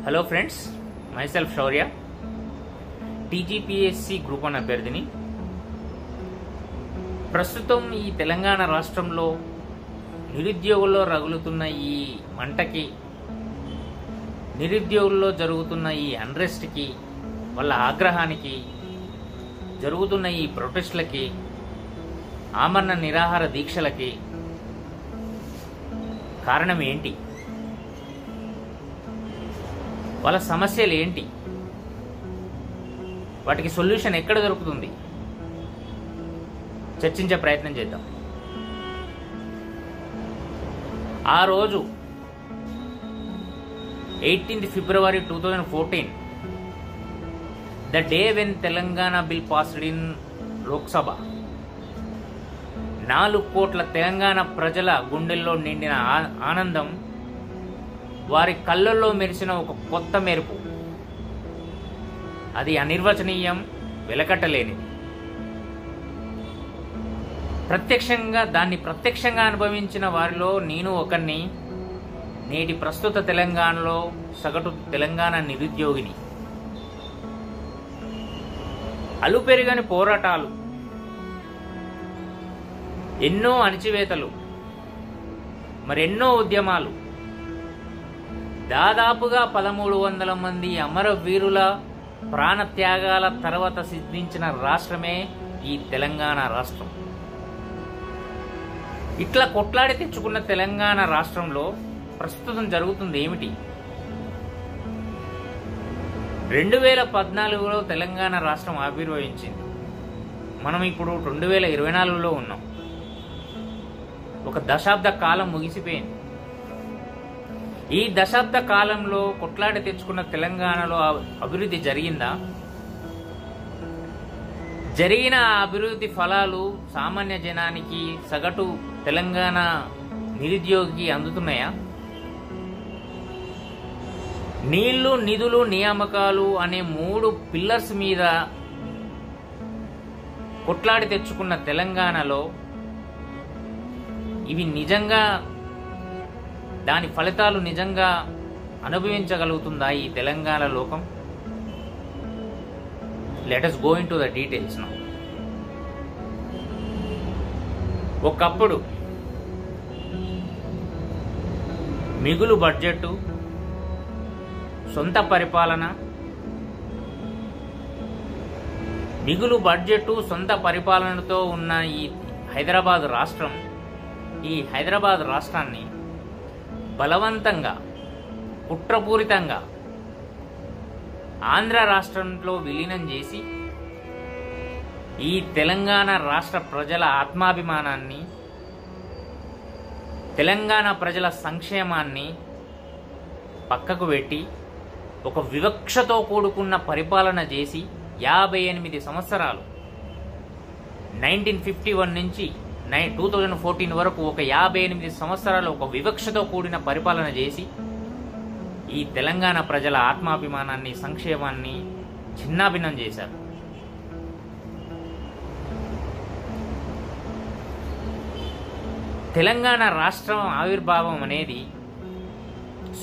Hello friends, myself శౌర్య, TGPSC group 1 అభ్యర్థిని. ప్రస్తుతం ఈ తెలంగాణ రాష్ట్రంలో నిరుద్యోగుల్లో రగులుతున్న ఈ మంటకి, నిరుద్యోగుల్లో జరుగుతున్న ఈ అన్రెస్ట్కి, వాళ్ళ ఆగ్రహానికి, జరుగుతున్న ఈ ప్రొటెస్ట్లకి, ఆమరణ నిరాహార దీక్షలకి కారణం ఏంటి? వాళ్ళ సమస్యలు ఏంటి? వాటికి సొల్యూషన్ ఎక్కడ దొరుకుతుంది? చర్చించే ప్రయత్నం చేద్దాం. ఆ రోజు 18th February 2014, the day when Telangana bill passed in Lok Sabha, 4 కోట్ల తెలంగాణ ప్రజల గుండెల్లో నిండిన ఆనందం, వారి కళ్ళల్లో మెరిసిన ఒక కొత్త మెరుపు, అది అనిర్వచనీయం, వెలకట్టలేనిది. దాన్ని ప్రత్యక్షంగా అనుభవించిన వారిలో నేను ఒకరిని. నేటి ప్రస్తుత తెలంగాణలో సగటు తెలంగాణ నిరుద్యోగిని. అలుపెరుగని పోరాటాలు, ఎన్నో అణచివేతలు, మరెన్నో ఉద్యమాలు, దాదాపుగా 1300 మంది అమరవీరుల ప్రాణత్యాగాల తర్వాత సిద్ధించిన రాష్ట్రమే ఈ తెలంగాణ రాష్ట్రం. ఇట్లా కొట్లాడి తెచ్చుకున్న తెలంగాణ రాష్ట్రంలో ప్రస్తుతం జరుగుతుంది ఏమిటి? 2014లో తెలంగాణ రాష్ట్రం ఆవిర్భవించింది. మనం ఇప్పుడు 2024లో ఉన్నాం. ఒక దశాబ్ద కాలం ముగిసిపోయింది. ఈ దశాబ్ద కాలంలో కొట్లాడి తెచ్చుకున్న తెలంగాణలో అభివృద్ధి జరిగిందా? జరిగిన అభివృద్ధి ఫలాలు సామాన్య జనానికి, సగటు తెలంగాణ నిరుద్యోగికి అందుతున్నాయా? నీళ్లు, నిధులు, నియామకాలు అనే 3 పిల్లర్స్ మీద కొట్లాడి తెచ్చుకున్న తెలంగాణలో ఇవి నిజంగా, దాని ఫలితాలు నిజంగా అనుభవించగలుగుతుందా ఈ తెలంగాణ లోకం? Let us go into the details now. ఒకప్పుడు మిగులు బడ్జెట్, సొంత పరిపాలన, మిగులు బడ్జెట్, సొంత పరిపాలనతో ఉన్న ఈ హైదరాబాద్ రాష్ట్రం, ఈ హైదరాబాద్ రాష్ట్రాన్ని బలవంతంగా, కుట్రపూరితంగా ఆంధ్ర రాష్ట్రంలో విలీనం చేసి ఈ తెలంగాణ రాష్ట్ర ప్రజల ఆత్మాభిమానాన్ని, తెలంగాణ ప్రజల సంక్షేమాన్ని పక్కకు పెట్టి ఒక వివక్షతో కూడుకున్న పరిపాలన చేసి 58 సంవత్సరాలు, 1951 నుంచి 2014 వరకు ఒక 58 సంవత్సరాలు ఒక వివక్షతో కూడిన పరిపాలన చేసి ఈ తెలంగాణ ప్రజల ఆత్మాభిమానాన్ని, సంక్షేమాన్ని చిన్నాభిన్నం చేశారు. తెలంగాణ రాష్ట్రం ఆవిర్భావం అనేది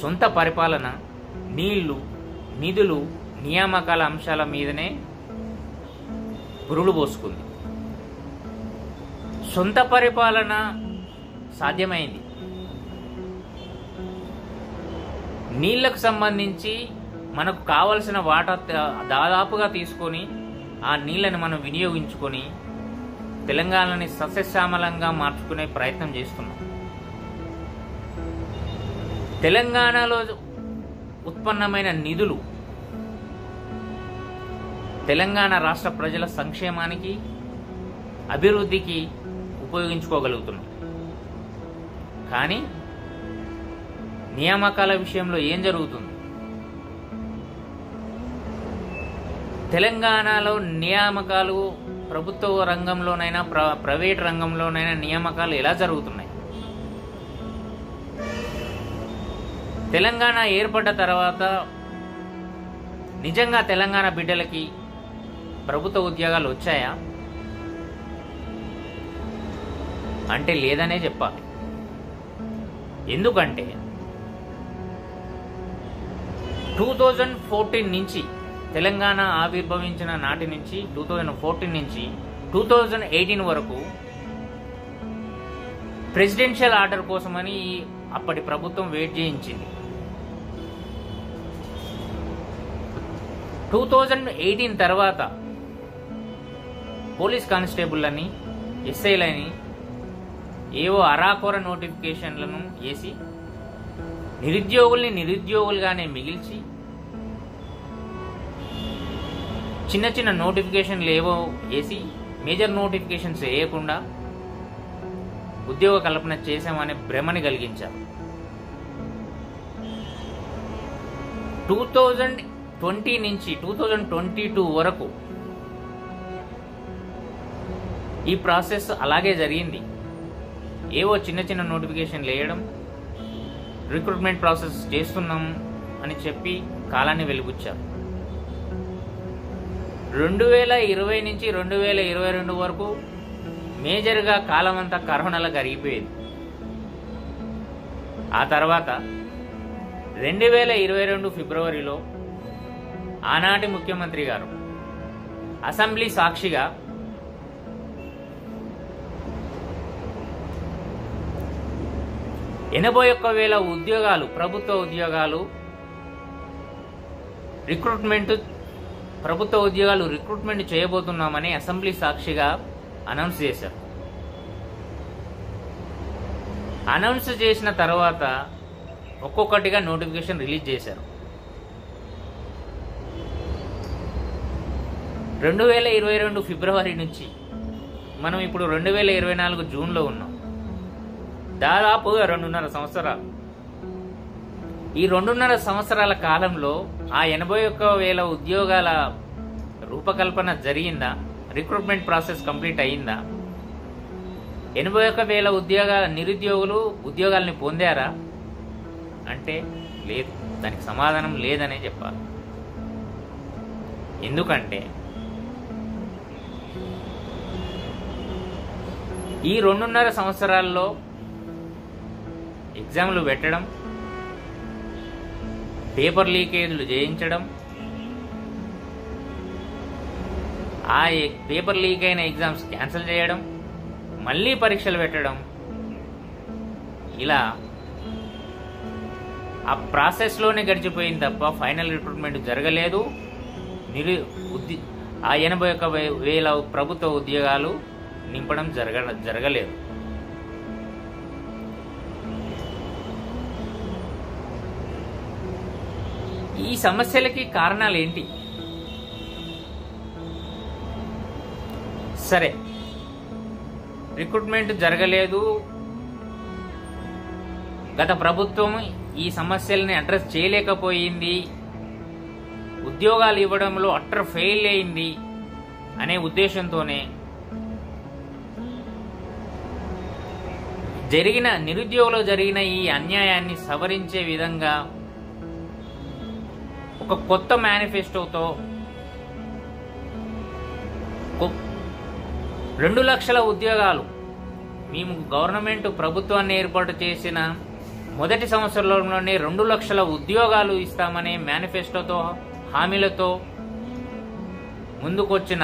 సొంత పరిపాలన, నీళ్లు, నిధులు, నియామకాల అంశాల మీదనే పురుడు పోసుకుంది. సొంత పరిపాలన సాధ్యమైంది. నీళ్లకు సంబంధించి మనకు కావలసిన వాటా దాదాపుగా తీసుకొని ఆ నీళ్ళని మనం వినియోగించుకొని తెలంగాణని సస్యశ్యామలంగా మార్చుకునే ప్రయత్నం చేస్తున్నాం. తెలంగాణలో ఉత్పన్నమైన నిధులు తెలంగాణ రాష్ట్ర ప్రజల సంక్షేమానికి, అభివృద్ధికి ఉపయోగించుకోగలుగుతున్నాం. కానీ నియామకాల విషయంలో ఏం జరుగుతుంది? తెలంగాణలో నియామకాలు ప్రభుత్వ రంగంలోనైనా ప్రైవేట్ రంగంలోనైనా నియామకాలు ఎలా జరుగుతున్నాయి? తెలంగాణ ఏర్పడ్డ తర్వాత నిజంగా తెలంగాణ బిడ్డలకి ప్రభుత్వ ఉద్యోగాలు వచ్చాయా అంటే లేదనే చెప్పాలి. ఎందుకంటే 2014 నుంచి తెలంగాణ ఆవిర్భవించిన నాటి నుంచి 2014 నుంచి 2018 వరకు ప్రెసిడెన్షియల్ ఆర్డర్ కోసమని అప్పటి ప్రభుత్వం వెయిట్ చేయించింది. 2018 తర్వాత పోలీస్ కానిస్టేబుల్లని, ఎస్ఐలని ఏవో అరాకొర నోటిఫికేషన్లను వేసి నిరుద్యోగుల్ని నిరుద్యోగులుగానే మిగిల్చి చిన్న చిన్న నోటిఫికేషన్లు ఏవో వేసి మేజర్ నోటిఫికేషన్స్ వేయకుండా ఉద్యోగ కల్పన చేశామనే భ్రమని కలిగించారు. 2020 నుంచి 2022 వరకు ఈ ప్రాసెస్ అలాగే జరిగింది. ఏవో చిన్న చిన్న నోటిఫికేషన్లు వేయడం, రిక్రూట్మెంట్ ప్రాసెస్ చేస్తున్నాం అని చెప్పి కాలాన్ని వెలిబుచ్చారు. 2020 నుంచి 2022 వరకు మేజర్గా కాలం అంతా కరోనాలో కరిగిపోయేది. ఆ తర్వాత 2022 ఫిబ్రవరిలో ఆనాటి ముఖ్యమంత్రి గారు అసెంబ్లీ సాక్షిగా 81,000 ఉద్యోగాలు, ప్రభుత్వ ఉద్యోగాలు రిక్రూట్మెంట్ చేయబోతున్నామని అసెంబ్లీ సాక్షిగా అనౌన్స్ చేశారు. అనౌన్స్ చేసిన తర్వాత ఒక్కొక్కటిగా నోటిఫికేషన్ రిలీజ్ చేశారు. 2022 ఫిబ్రవరి నుంచి మనం ఇప్పుడు 2024 జూన్లో ఉన్నాం. దాదాపుగా 2.5 సంవత్సరాలు. ఈ 2.5 సంవత్సరాల కాలంలో ఆ 81,000 ఉద్యోగాల రూపకల్పన జరిగిందా? రిక్రూట్మెంట్ ప్రాసెస్ కంప్లీట్ అయ్యిందా? 81,000 నిరుద్యోగులు ఉద్యోగాల్ని పొందారా అంటే లేదు. దానికి సమాధానం లేదనే చెప్పాలి. ఎందుకంటే ఈ 2.5 సంవత్సరాల్లో ఎగ్జామ్లు పెట్టడం, పేపర్ లీకేజ్లు చేయించడం, ఆ పేపర్ లీక్ అయిన ఎగ్జామ్స్ క్యాన్సిల్ చేయడం, మళ్ళీ పరీక్షలు పెట్టడం, ఇలా ఆ ప్రాసెస్లోనే గడిచిపోయింది తప్ప ఫైనల్ రిక్రూట్మెంట్ జరగలేదు. ఆ 81,000 ప్రభుత్వ ఉద్యోగాలు నింపడం జరగలేదు. ఈ సమస్యలకి కారణాలు ఏంటి? సరే, రిక్రూట్మెంట్ జరగలేదు, గత ప్రభుత్వం ఈ సమస్యల్ని అడ్రస్ చేయలేకపోయింది, ఉద్యోగాలు ఇవ్వడంలో అట్టర్ ఫెయిల్ అయింది అనే ఉద్దేశంతోనే నిరుద్యోగులో జరిగిన ఈ అన్యాయాన్ని సవరించే విధంగా ఒక కొత్త మేనిఫెస్టోతో 2 లక్షల ఉద్యోగాలు మేము గవర్నమెంట్ ప్రభుత్వాన్ని ఏర్పాటు చేసిన మొదటి సంవత్సరంలోనే 2 లక్షల ఉద్యోగాలు ఇస్తామనే మేనిఫెస్టోతో, హామీలతో ముందుకొచ్చిన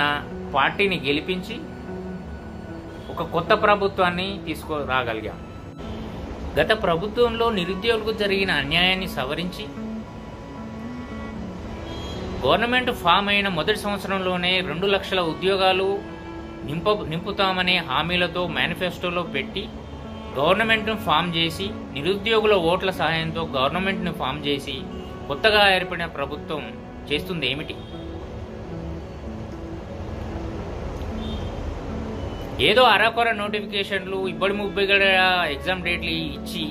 పార్టీని గెలిపించి ఒక కొత్త ప్రభుత్వాన్ని తీసుకురాగలిగాం. గత ప్రభుత్వంలో నిరుద్యోగులకు జరిగిన అన్యాయాన్ని సవరించి గవర్నమెంట్ ఫామ్ అయిన మొదటి సంవత్సరంలోనే 2 లక్షల ఉద్యోగాలు నింపుతామనే హామీలతో మేనిఫెస్టోలో పెట్టి గవర్నమెంట్ను ఫామ్ చేసి, నిరుద్యోగుల ఓట్ల సహాయంతో గవర్నమెంట్ను ఫామ్ చేసి కొత్తగా ఏర్పడిన ప్రభుత్వం చేస్తుంది ఏమిటి? ఏదో అరకొర నోటిఫికేషన్లు, ఇబ్బడి ముబ్బడిగా ఎగ్జామ్ డేట్లు ఇచ్చి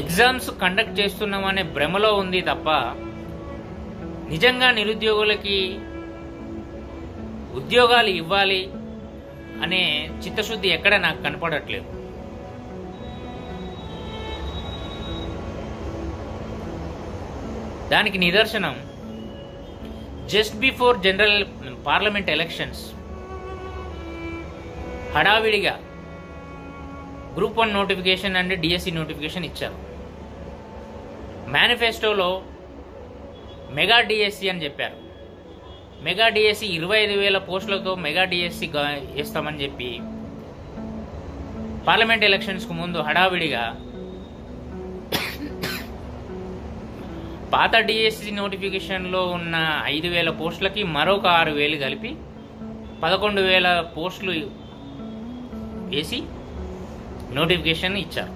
ఎగ్జామ్స్ కండక్ట్ చేస్తున్నామనే భ్రమలో ఉంది తప్ప నిజంగా నిరుద్యోగులకి ఉద్యోగాలు ఇవ్వాలి అనే చిత్తశుద్ధి ఎక్కడ నాకు కనపడట్లేదు. దానికి నిదర్శనం just before general parliament elections హడావిడిగా group 1 notification and DSC notification ఇచ్చారు. మేనిఫెస్టోలో మెగా డిఎస్సి అని చెప్పారు. మెగా డిఎస్సి 25,000 పోస్టులతో మెగా డిఎస్సి వేస్తామని చెప్పి పార్లమెంట్ ఎలక్షన్స్కు ముందు హడావిడిగా పాత డిఎస్సి నోటిఫికేషన్లో ఉన్న 5,000 పోస్టులకి మరొక 6,000 కలిపి 11,000 పోస్టులు వేసి నోటిఫికేషన్ ఇచ్చారు.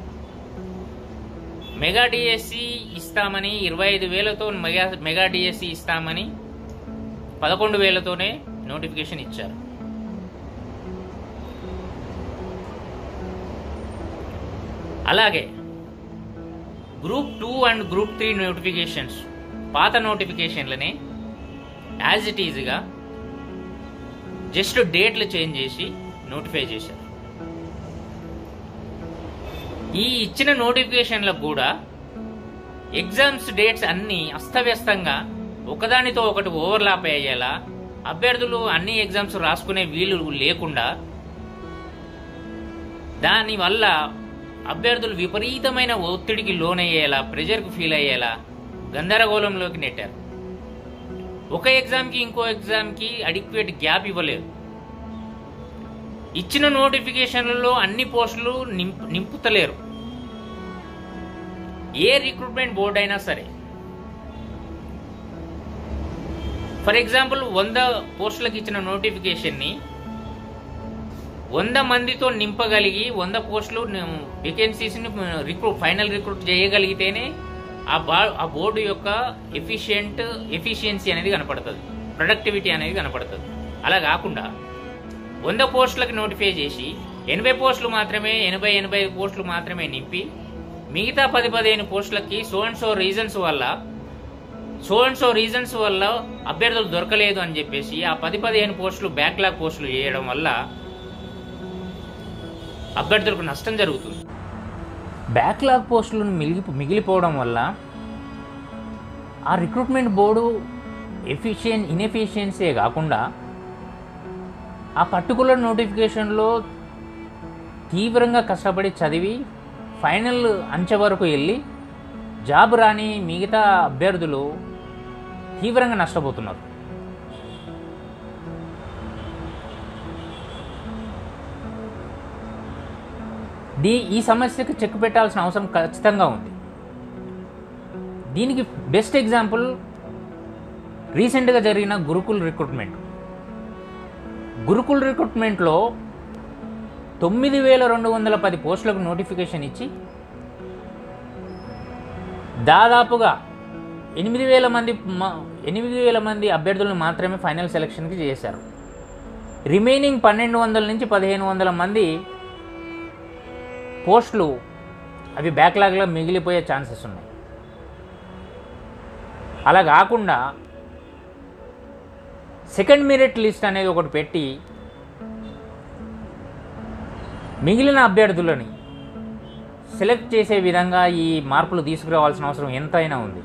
మెగా డిఎస్సి ఇస్తామని 25,000తో మెగా డిఎస్సి ఇస్తామని 11,000తోనే నోటిఫికేషన్ ఇచ్చారు. అలాగే గ్రూప్ 2 అండ్ గ్రూప్ 3 నోటిఫికేషన్స్ పాత నోటిఫికేషన్లనే యాజ్ ఇట్ ఈజ్గా జస్ట్ డేట్లు చేంజ్ చేసి నోటిఫై చేశారు. ఈ ఇచ్చిన నోటిఫికేషన్లకు కూడా ఎగ్జామ్స్ డేట్స్ అన్నీ అస్తవ్యస్తంగా ఒకదానితో ఒకటి ఓవర్లాప్ అయ్యేలా, అభ్యర్థులు అన్ని ఎగ్జామ్స్ రాసుకునే వీలు లేకుండా, దానివల్ల అభ్యర్థులు విపరీతమైన ఒత్తిడికి లోనయ్యేలా, ప్రెజర్కు ఫీల్ అయ్యేలా గందరగోళంలోకి నెట్టారు. ఒక ఎగ్జామ్కి ఇంకో ఎగ్జామ్కి అడిక్వేట్ గ్యాప్ ఇవ్వలేదు. ఇచ్చిన నోటిఫికేషన్లలో అన్ని పోస్టులు నింపుతలేరు. ఏ రిక్రూట్మెంట్ బోర్డు అయినా సరే, ఫర్ ఎగ్జాంపుల్ 100 పోస్టులకు ఇచ్చిన నోటిఫికేషన్ని 100 మందితో నింపగలిగి 100 పోస్టులు వేకెన్సీస్ని ఫైనల్ రిక్రూట్ చేయగలిగితేనే ఆ బోర్డు యొక్క ఎఫిషియన్సీ అనేది కనపడుతుంది, ప్రొడక్టివిటీ అనేది కనపడుతుంది. అలా కాకుండా 100 పోస్టులకు నోటిఫై చేసి 80 పోస్టులు మాత్రమే 85 పోస్టులు మాత్రమే నింపి మిగతా 10-15 పోస్టులకి సో అండ్ సో రీజన్స్ వల్ల అభ్యర్థులు దొరకలేదు అని చెప్పేసి ఆ 10-15 పోస్టులు బ్యాక్లాగ్ పోస్టులు చేయడం వల్ల అభ్యర్థులకు నష్టం జరుగుతుంది. బ్యాక్లాగ్ పోస్టులను మిగిలిపోవడం వల్ల ఆ రిక్రూట్మెంట్ బోర్డు ఇన్ఎఫిషియన్సీ కాకుండా ఆ పర్టికులర్ నోటిఫికేషన్లో తీవ్రంగా కష్టపడి చదివి ఫైనల్ అంచె వరకు వెళ్ళి జాబ్ రాని మిగతా అభ్యర్థులు తీవ్రంగా నష్టపోతున్నారు. ఈ సమస్యకు చెక్ పెట్టాల్సిన అవసరం ఖచ్చితంగా ఉంది. దీనికి బెస్ట్ ఎగ్జాంపుల్ రీసెంట్గా జరిగిన గురుకుల్ రిక్రూట్మెంట్లో 9,210 పోస్టులకు నోటిఫికేషన్ ఇచ్చి దాదాపుగా 8,000 మంది అభ్యర్థులను మాత్రమే ఫైనల్ సెలక్షన్కి చేశారు. రిమైనింగ్ 1,200 నుంచి 1,500 మంది పోస్టులు అవి బ్యాక్లాగ్లో మిగిలిపోయే ఛాన్సెస్ ఉన్నాయి. అలా కాకుండా సెకండ్ మెరిట్ లిస్ట్ అనేది ఒకటి పెట్టి మిగిలిన అభ్యర్థులని సెలెక్ట్ చేసే విధంగా ఈ మార్పులు తీసుకురావాల్సిన అవసరం ఎంతైనా ఉంది.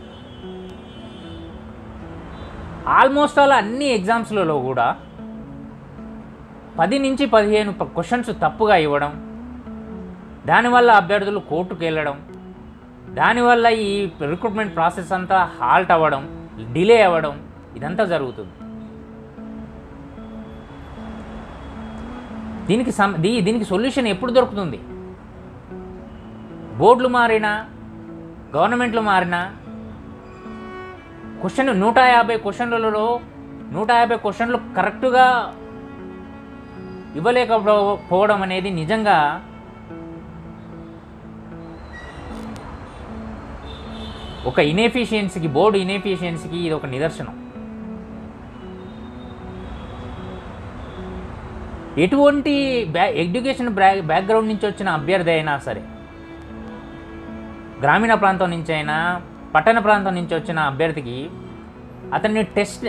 ఆల్మోస్ట్ ఆల్ అన్ని ఎగ్జామ్స్లలో కూడా 10 నుంచి 15 క్వశ్చన్స్ తప్పుగా ఇవ్వడం, దానివల్ల అభ్యర్థులు కోర్టుకు వెళ్ళడం, దానివల్ల ఈ రిక్రూట్మెంట్ ప్రాసెస్ అంతా హాల్ట్ అవ్వడం, డిలే అవ్వడం, ఇదంతా జరుగుతుంది. దీనికి సొల్యూషన్ ఎప్పుడు దొరుకుతుంది? బోర్డులు మారినా, గవర్నమెంట్లు మారినా, 150 క్వశ్చన్లలో 150 క్వశ్చన్లు కరెక్టుగా ఇవ్వలేకపోవడం అనేది నిజంగా ఒక ఇన్ఎఫిషియన్సీకి, బోర్డు ఇన్ఎఫిషియన్సీకి ఇది ఒక నిదర్శనం. ఎటువంటి ఎడ్యుకేషన్ బ్యాక్గ్రౌండ్ నుంచి వచ్చిన అభ్యర్థి అయినా సరే, గ్రామీణ ప్రాంతం నుంచి అయినా పట్టణ ప్రాంతం నుంచి వచ్చిన అభ్యర్థికి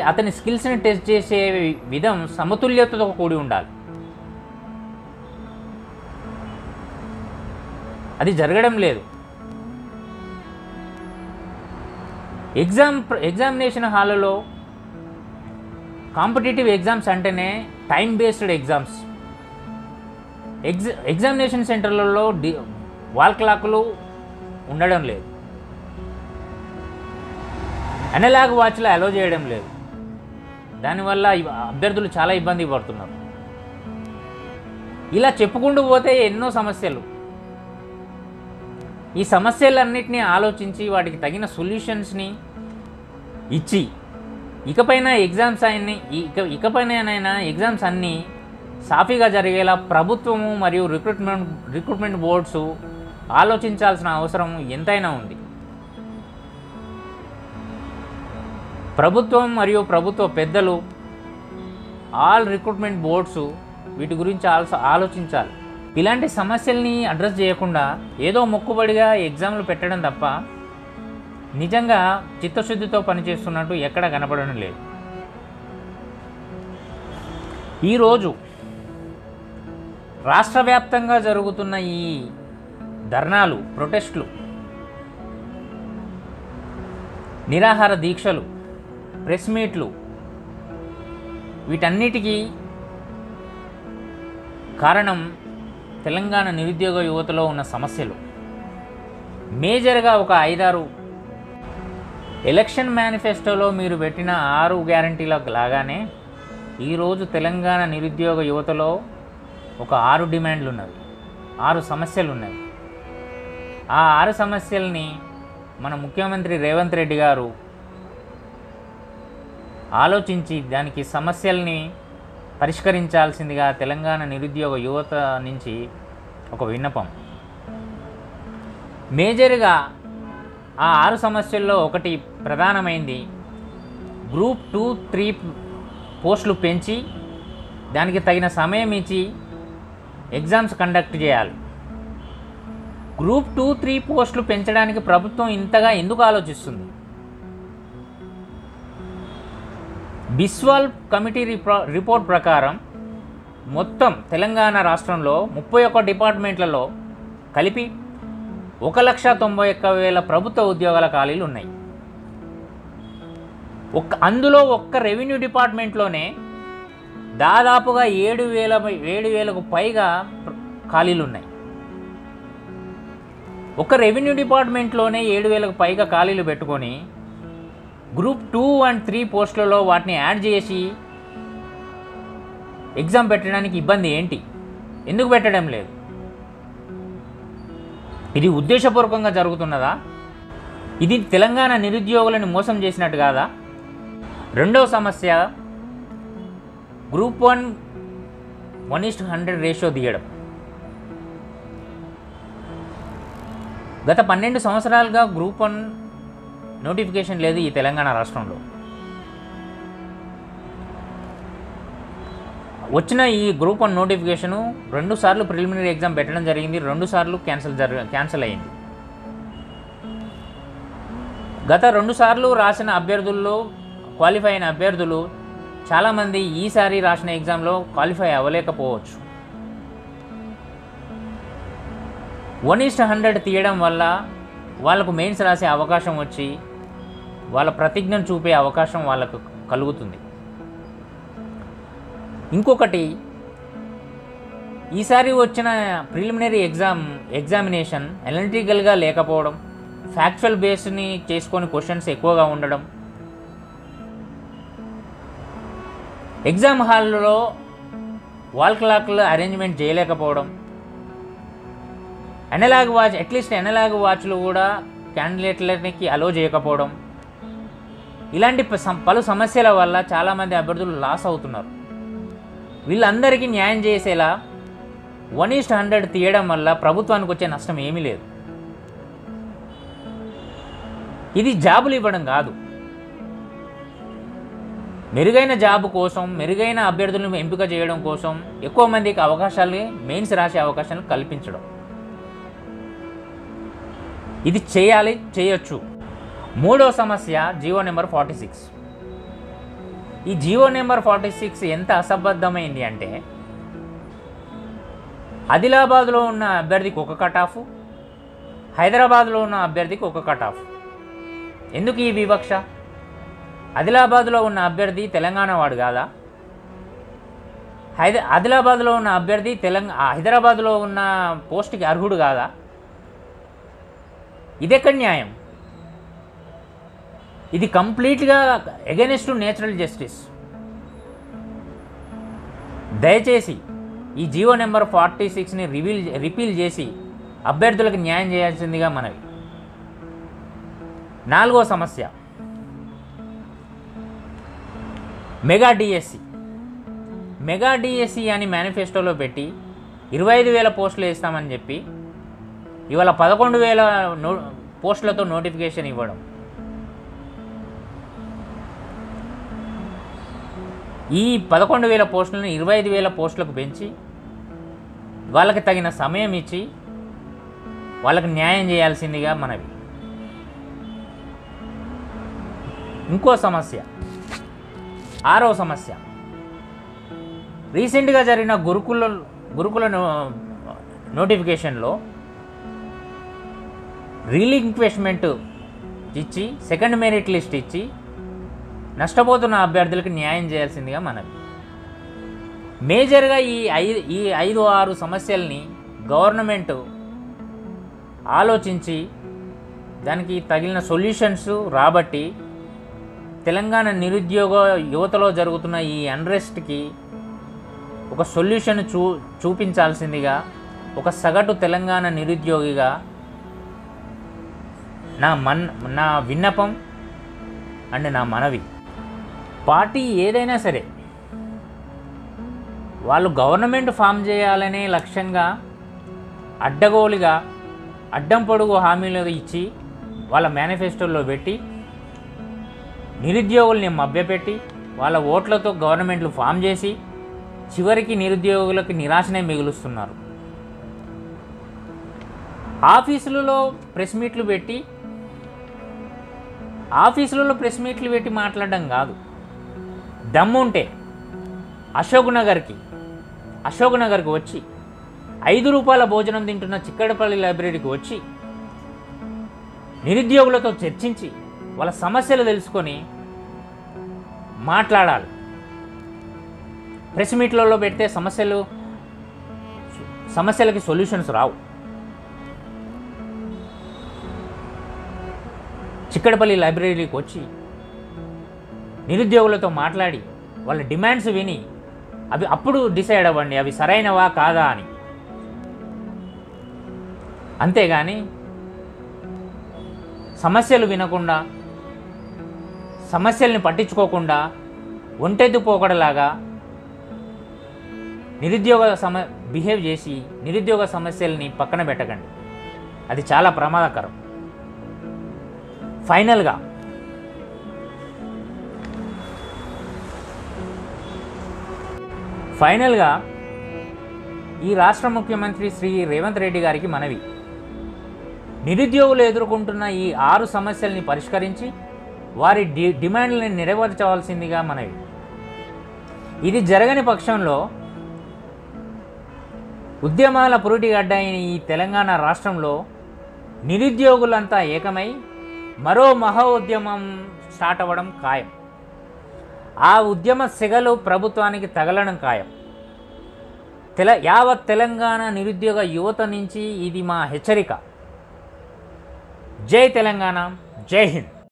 అతని స్కిల్స్ని టెస్ట్ చేసే విధం సమతుల్యతతో కూడి ఉండాలి. అది జరగడం లేదు. ఎగ్జామినేషన్ హాల్లో కాంపిటేటివ్ ఎగ్జామ్స్ అంటేనే టైం బేస్డ్ ఎగ్జామ్స్. ఎగ్జామినేషన్ సెంటర్లలో వాల్ క్లాకులు ఉండడం లేదు. అనలాగ్ వాచ్లో అలో చేయడం లేదు. దానివల్ల అభ్యర్థులు చాలా ఇబ్బంది పడుతున్నారు. ఇలా చెప్పుకుంటూ పోతే ఎన్నో సమస్యలు. ఈ సమస్యలన్నింటినీ ఆలోచించి వాటికి తగిన సొల్యూషన్స్ని ఇచ్చి ఇకపైన ఎగ్జామ్స్ అన్నీ సాఫీగా జరిగేలా ప్రభుత్వము మరియు రిక్రూట్మెంట్ బోర్డ్స్ ఆలోచించాల్సిన అవసరం ఎంతైనా ఉంది. ప్రభుత్వం మరియు ప్రభుత్వ పెద్దలు, ఆల్ రిక్రూట్మెంట్ బోర్డ్స్ వీటి గురించి ఆలోచించాలి. ఇలాంటి సమస్యల్ని అడ్రస్ చేయకుండా ఏదో మొక్కుబడిగా ఎగ్జామ్లు పెట్టడం తప్ప నిజంగా చిత్తశుద్ధితో పనిచేస్తున్నట్టు ఎక్కడ కనపడడం లేదు. ఈరోజు రాష్ట్ర వ్యాప్తంగా జరుగుతున్న ఈ ధర్నాలు, ప్రొటెస్టులు, నిరాహార దీక్షలు, ప్రెస్ మీట్లు, వీటన్నిటికీ కారణం తెలంగాణ నిరుద్యోగ యువతలో ఉన్న సమస్యలు. మేజర్గా ఒక 5-6 ఎలక్షన్ మేనిఫెస్టోలో మీరు పెట్టిన 6 గ్యారంటీలకు లాగానే ఈరోజు తెలంగాణ నిరుద్యోగ యువతలో ఒక 6 డిమాండ్లు ఉన్నవి, 6 సమస్యలు ఉన్నవి. ఆ 6 సమస్యల్ని మన ముఖ్యమంత్రి రేవంత్ రెడ్డి గారు ఆలోచించి దానికి సమస్యల్ని పరిష్కరించాల్సిందిగా తెలంగాణ నిరుద్యోగ యువత నుంచి ఒక విన్నపం. మేజర్గా ఆ 6 సమస్యల్లో ఒకటి ప్రధానమైంది, గ్రూప్ 2, 3 పోస్టులు పెంచి దానికి తగిన సమయం ఇచ్చి ఎగ్జామ్స్ కండక్ట్ చేయాలి. గ్రూప్ 2, 3 పోస్టులు పెంచడానికి ప్రభుత్వం ఇంతగా ఎందుకు ఆలోచిస్తుంది? బిస్వాల్ కమిటీ రిపోర్ట్ ప్రకారం మొత్తం తెలంగాణ రాష్ట్రంలో 31 డిపార్ట్మెంట్లలో కలిపి 1,91,000 ప్రభుత్వ ఉద్యోగాల ఖాళీలు ఉన్నాయి. అందులో ఒక్క రెవెన్యూ డిపార్ట్మెంట్లోనే దాదాపుగా 7,000కు పైగా ఖాళీలు ఉన్నాయి. ఒక రెవెన్యూ డిపార్ట్మెంట్లోనే 7,000కు పైగా ఖాళీలు పెట్టుకొని గ్రూప్ 2 and 3 పోస్టులలో వాటిని యాడ్ చేసి ఎగ్జామ్ పెట్టడానికి ఇబ్బంది ఏంటి? ఎందుకు పెట్టడం లేదు? ఇది ఉద్దేశపూర్వకంగా జరుగుతున్నదా? ఇది తెలంగాణ నిరుద్యోగులను మోసం చేసినట్టు కాదా? రెండవ సమస్య, గ్రూప్ 1 1:100 రేషియో తీయడం. గత 12 సంవత్సరాలుగా గ్రూప్ 1 నోటిఫికేషన్ లేదు ఈ తెలంగాణ రాష్ట్రంలో. వచ్చిన ఈ గ్రూప్ 1 నోటిఫికేషను 2 సార్లు ప్రిలిమినరీ ఎగ్జామ్ పెట్టడం జరిగింది, 2 సార్లు క్యాన్సిల్ అయ్యింది. గత 2 సార్లు రాసిన అభ్యర్థుల్లో క్వాలిఫై అయిన అభ్యర్థులు చాలామంది ఈసారి రాసిన ఎగ్జామ్లో క్వాలిఫై అవ్వలేకపోవచ్చు. 1:100 తీయడం వల్ల వాళ్ళకు మెయిన్స్ రాసే అవకాశం వచ్చి వాళ్ళ ప్రతిజ్ఞను చూపే అవకాశం వాళ్ళకు కలుగుతుంది. ఇంకొకటి, ఈసారి వచ్చిన ప్రిలిమినరీ ఎగ్జామినేషన్ అనలిటికల్గా లేకపోవడం, ఫ్యాక్చువల్ బేస్ని చేసుకొని క్వశ్చన్స్ ఎక్కువగా ఉండడం, ఎగ్జామ్ హాల్లో వాల్ క్లాక్లు అరేంజ్మెంట్ చేయలేకపోవడం, అట్లీస్ట్ అనలాగ్ వాచ్లు కూడా క్యాండిడేట్లకి అలో చేయకపోవడం, ఇలాంటి పలు సమస్యల వల్ల చాలామంది అభ్యర్థులు లాస్ అవుతున్నారు. వీళ్ళందరికీ న్యాయం చేసేలా 1:100 తీయడం వల్ల ప్రభుత్వానికి వచ్చే నష్టం ఏమీ లేదు. ఇది జాబులు ఇవ్వడం కాదు, మెరుగైన జాబ్ కోసం, మెరుగైన అభ్యర్థులను ఎంపిక చేయడం కోసం ఎక్కువ మందికి అవకాశాలు, మెయిన్స్ రాసే అవకాశాలు కల్పించడం. ఇది చేయొచ్చు. మూడో సమస్య, జీవో నెంబర్ 46. ఈ జీవో నెంబర్ 46 ఎంత అసంబద్ధమైంది అంటే, ఆదిలాబాద్లో ఉన్న అభ్యర్థికి ఒక కట్ ఆఫ్, హైదరాబాద్లో ఉన్న అభ్యర్థికి ఒక కట్ ఆఫ్. ఎందుకు ఈ వివక్ష? ఆదిలాబాద్లో ఉన్న అభ్యర్థి తెలంగాణ వాడు కాదా? ఆదిలాబాద్లో ఉన్న అభ్యర్థి హైదరాబాద్లో ఉన్న పోస్ట్కి అర్హుడు కాదా? ఇదెక్కడ న్యాయం? ఇది కంప్లీట్గా అగైనెస్ట్ టు నేచురల్ జస్టిస్. దయచేసి ఈ జీవో నెంబర్ 46ని రిపీల్ చేసి అభ్యర్థులకు న్యాయం చేయాల్సిందిగా మనవి. 4వ సమస్య మెగా డిఎస్సి. మెగా డిఎస్సి అని మేనిఫెస్టోలో పెట్టి 25,000 పోస్టులు వేస్తామని చెప్పి ఇవాళ 11,000 పోస్టులతో నోటిఫికేషన్ ఇవ్వడం. ఈ 11,000 పోస్టులను 25,000 పోస్టులకు పెంచి వాళ్ళకి తగిన సమయం ఇచ్చి వాళ్ళకి న్యాయం చేయాల్సిందిగా మనవి. ఇంకో సమస్య 6వ సమస్య రీసెంట్గా జరిగిన గురుకుల నోటిఫికేషన్లో రీలింక్వెష్మెంట్ ఇచ్చి సెకండ్ మెరిట్ లిస్ట్ ఇచ్చి నష్టపోతున్న అభ్యర్థులకు న్యాయం చేయాల్సిందిగా మనవి. మేజర్గా ఈ 5-6 సమస్యల్ని గవర్నమెంట్ ఆలోచించి దానికి తగిన సొల్యూషన్స్ రాబట్టి తెలంగాణ నిరుద్యోగ యువతలో జరుగుతున్న ఈ అన్రెస్ట్కి ఒక సొల్యూషన్ చూపించాల్సిందిగా ఒక సగటు తెలంగాణ నిరుద్యోగిగా నా విన్నపం అండ్ నా మనవి. పార్టీ ఏదైనా సరే వాళ్ళు గవర్నమెంట్ ఫామ్ చేయాలనే లక్ష్యంగా అడ్డగోలుగా అడ్డం పొడుగు హామీలు ఇచ్చి వాళ్ళ మేనిఫెస్టోలో పెట్టి నిరుద్యోగుల్ని మభ్యపెట్టి వాళ్ళ ఓట్లతో గవర్నమెంట్లు ఫామ్ చేసి చివరికి నిరుద్యోగులకు నిరాశనే మిగులుస్తున్నారు. ఆఫీసులలో ప్రెస్ మీట్లు పెట్టి మాట్లాడడం కాదు. దమ్ముంటే అశోక్ నగర్కి వచ్చి 5 రూపాయల భోజనం తింటున్న చిక్కడపల్లి లైబ్రరీకి వచ్చి నిరుద్యోగులతో చర్చించి వాళ్ళ సమస్యలు తెలుసుకొని మాట్లాడాలి. ప్రెస్ మీట్లలో పెడితే సమస్యలకి సొల్యూషన్స్ రావు. చిక్కడపల్లి లైబ్రరీకి వచ్చి నిరుద్యోగులతో మాట్లాడి వాళ్ళ డిమాండ్స్ విని అప్పుడు డిసైడ్ అవ్వండి అవి సరైనవా కాదా అని. అంతేగాని సమస్యలు వినకుండా సమస్యల్ని పట్టించుకోకుండా ఒంటెద్దు పోకడలాగా బిహేవ్ చేసి నిరుద్యోగ సమస్యల్ని పక్కన పెట్టకండి. అది చాలా ప్రమాదకరం. ఫైనల్గా ఈ రాష్ట్ర ముఖ్యమంత్రి శ్రీ రేవంత్ రెడ్డి గారికి మనవి. నిరుద్యోగులు ఎదుర్కొంటున్న ఈ 6 సమస్యల్ని పరిష్కరించి వారి డిమాండ్లను నెరవేర్చవలసిందిగా మనవి. ఇది జరగని పక్షంలో ఉద్యమాల పురిటిగడ్డ అయిన ఈ తెలంగాణ రాష్ట్రంలో నిరుద్యోగులంతా ఏకమై మరో మహా ఉద్యమం స్టార్ట్ అవ్వడం ఖాయం. ఆ ఉద్యమ సెగలు ప్రభుత్వానికి తగలడం ఖాయం. యావత్ తెలంగాణ నిరుద్యోగ యువత నుంచి ఇది మా హెచ్చరిక. జై తెలంగాణ, జై హింద్.